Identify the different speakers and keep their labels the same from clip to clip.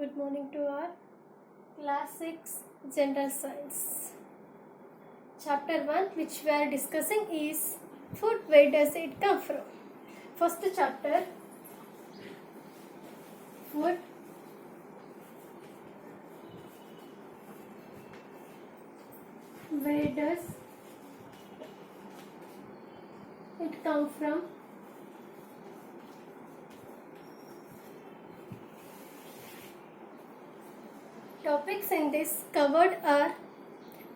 Speaker 1: Good morning to our class 6 general science. Chapter 1 which we are discussing is food. Where does it come from? First chapter, food. Where does it come from? Topics in this covered are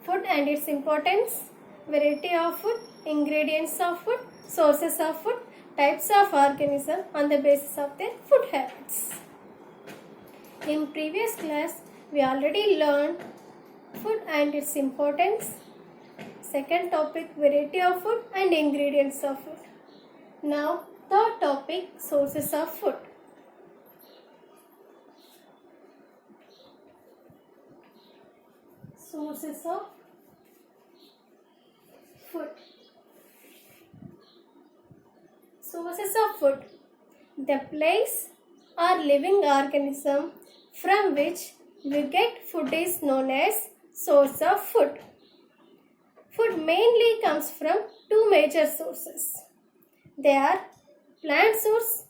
Speaker 1: food and its importance, variety of food, ingredients of food, sources of food, types of organism on the basis of their food habits. In previous class, we already learned food and its importance. Second topic, variety of food and ingredients of food. Now, third topic, sources of food. Sources of food. Sources of food. The place or living organism from which we get food is known as source of food. Food mainly comes from two major sources. They are plant source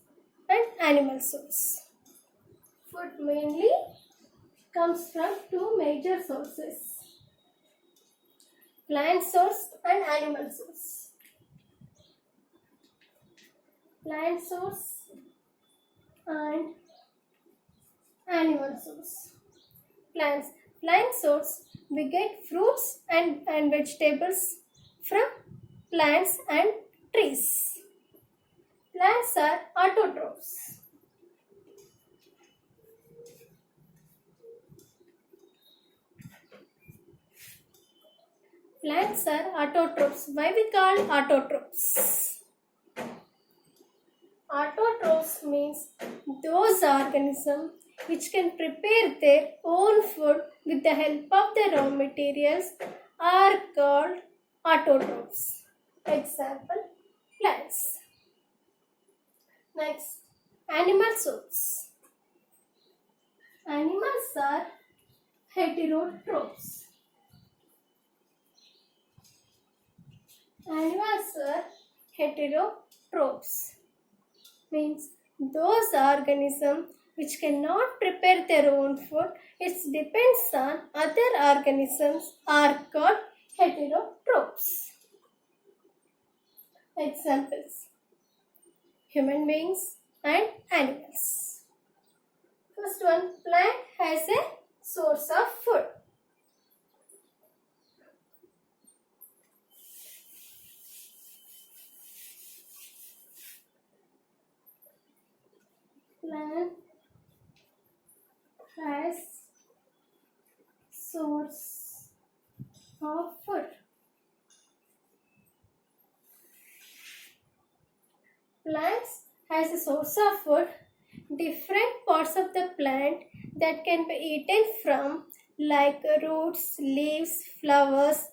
Speaker 1: and animal source. Food mainly comes from two major sources. Plant source and animal source. Plant source and animal source. Plant source, we get fruits and vegetables from plants and trees. Plants are autotrophs. Plants are autotrophs. Why we call autotrophs? Autotrophs means those organisms which can prepare their own food with the help of the raw materials are called autotrophs. Example, plants. Next, animal source. Animals are heterotrophs. Animals are heterotrophs. Means those organisms which cannot prepare their own food, it depends on other organisms, are called heterotrophs. Examples, human beings and animals. First one, plant has a source of food. Plant has source of food. Plants has a source of food. Different parts of the plant that can be eaten from, like roots, leaves, flowers,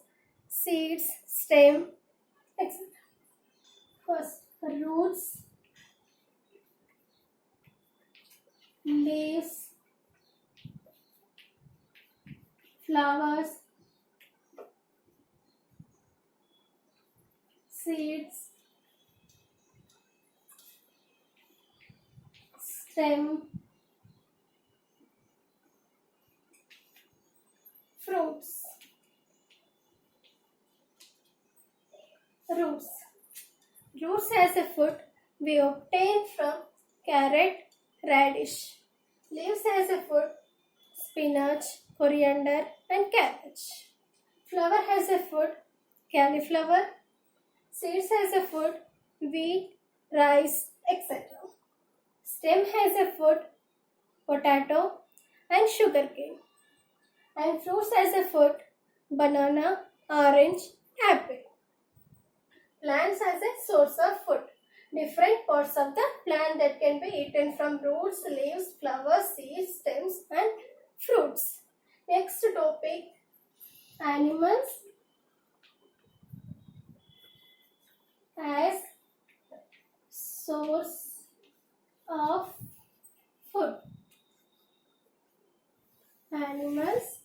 Speaker 1: seeds, stem, etc. First, roots, leaves, flowers, seeds, stem, fruits. Roots. Roots as a food we obtain from carrot, radish. Leaves as a food, spinach, coriander and cabbage. Flower has a food, cauliflower. Seeds has a food, wheat, rice, etc. Stem has a food, potato and sugarcane. And fruits has a food, banana, orange, apple. Plants as a source of food. Different parts of the plant that can be eaten from roots, leaves, flowers, seeds, stems and fruits. Next topic, animals as source of food. animals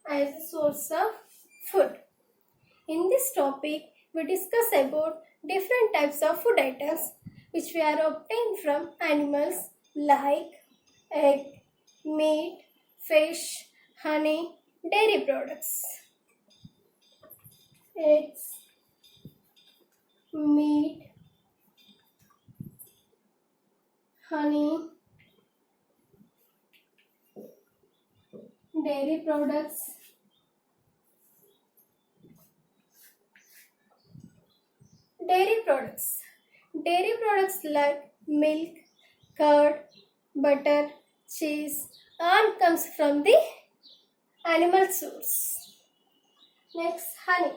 Speaker 1: as a source of food. In this topic, we discuss about different types of food items which we are obtained from animals like egg, meat, fish, honey, dairy products. Eggs, meat, honey, dairy products. Dairy products. Dairy products like milk, curd, butter, cheese, all comes from the animal source. Next, honey.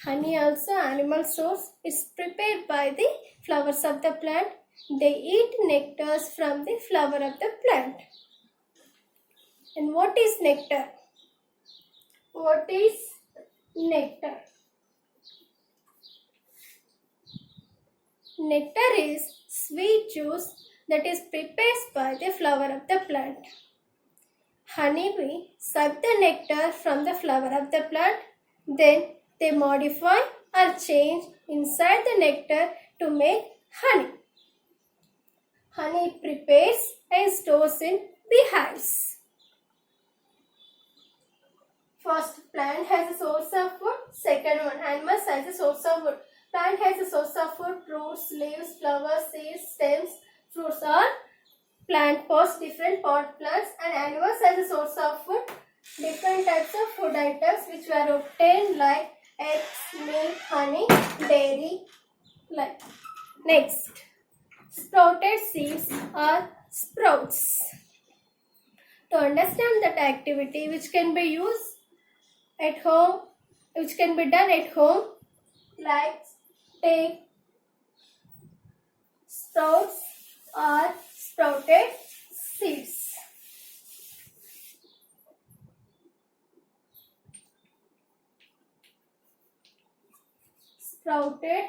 Speaker 1: Honey also animal source is prepared by the flowers of the plant. They eat nectars from the flower of the plant. And what is nectar? What is nectar? Nectar is sweet juice that is prepared by the flower of the plant. Honeybee suck the nectar from the flower of the plant, then they modify or change inside the nectar to make honey. Honey prepares and stores in beehives. First, plant has a source of food. Second one, animals has a source of food. Plant has a source of food, roots, leaves, flowers, seeds, stems, fruits are plant pots, different pot plants, and animals has a source of food. Different types of food items which were obtained like eggs, milk, honey, dairy. Like next, sprouted seeds are sprouts. To understand that activity which can be used at home, which can be done at home, like take sprouts or sprouted seeds. Sprouted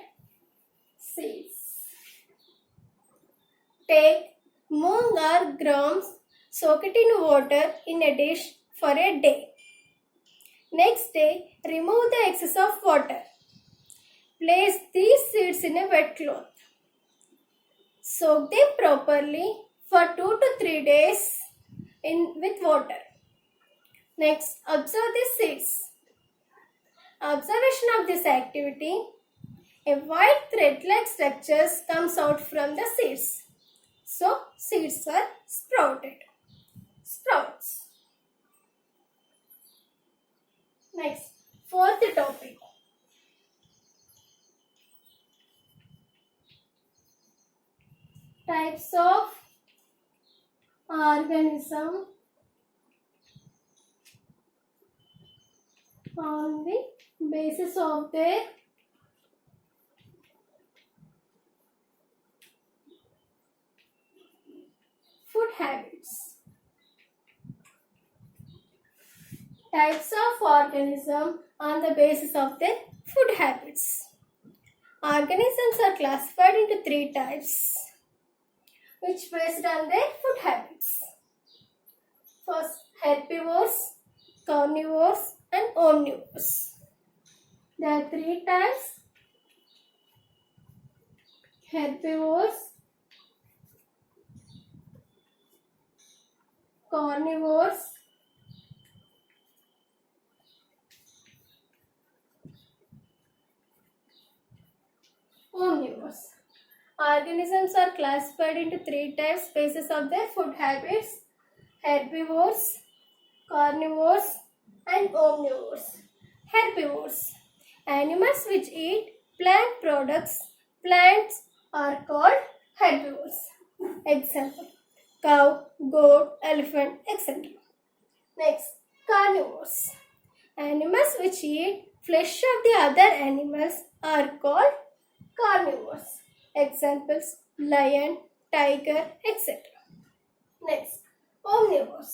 Speaker 1: seeds. Take moong or grams, soak it in water in a dish for a day. Next day, remove the excess of water. Place these seeds in a wet cloth. Soak them properly for 2 to 3 days with water. Next, observe the seeds. Observation of this activity, a white thread-like structure comes out from the seeds. So, seeds are sprouted. Sprouts. Next, fourth topic. Types of organism on the basis of their food habits. Types of organism on the basis of their food habits. Organisms are classified into 3 types, which based on their food habits. First, herbivores, carnivores, and omnivores. There are 3 types: herbivores, carnivores, omnivores. Organisms are classified into 3 types basis of their food habits: herbivores, carnivores, and omnivores. Herbivores. Animals which eat plant products. Plants are called herbivores. Example: cow, goat, elephant, etc. Next, carnivores. Animals which eat flesh of the other animals are called carnivores. Examples: lion, tiger, etc. Next, omnivores.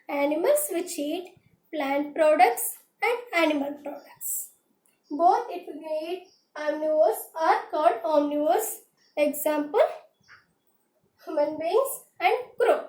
Speaker 1: Animals which eat plant products and animal products. Both if we eat omnivores are called omnivores. Example: human beings and crow.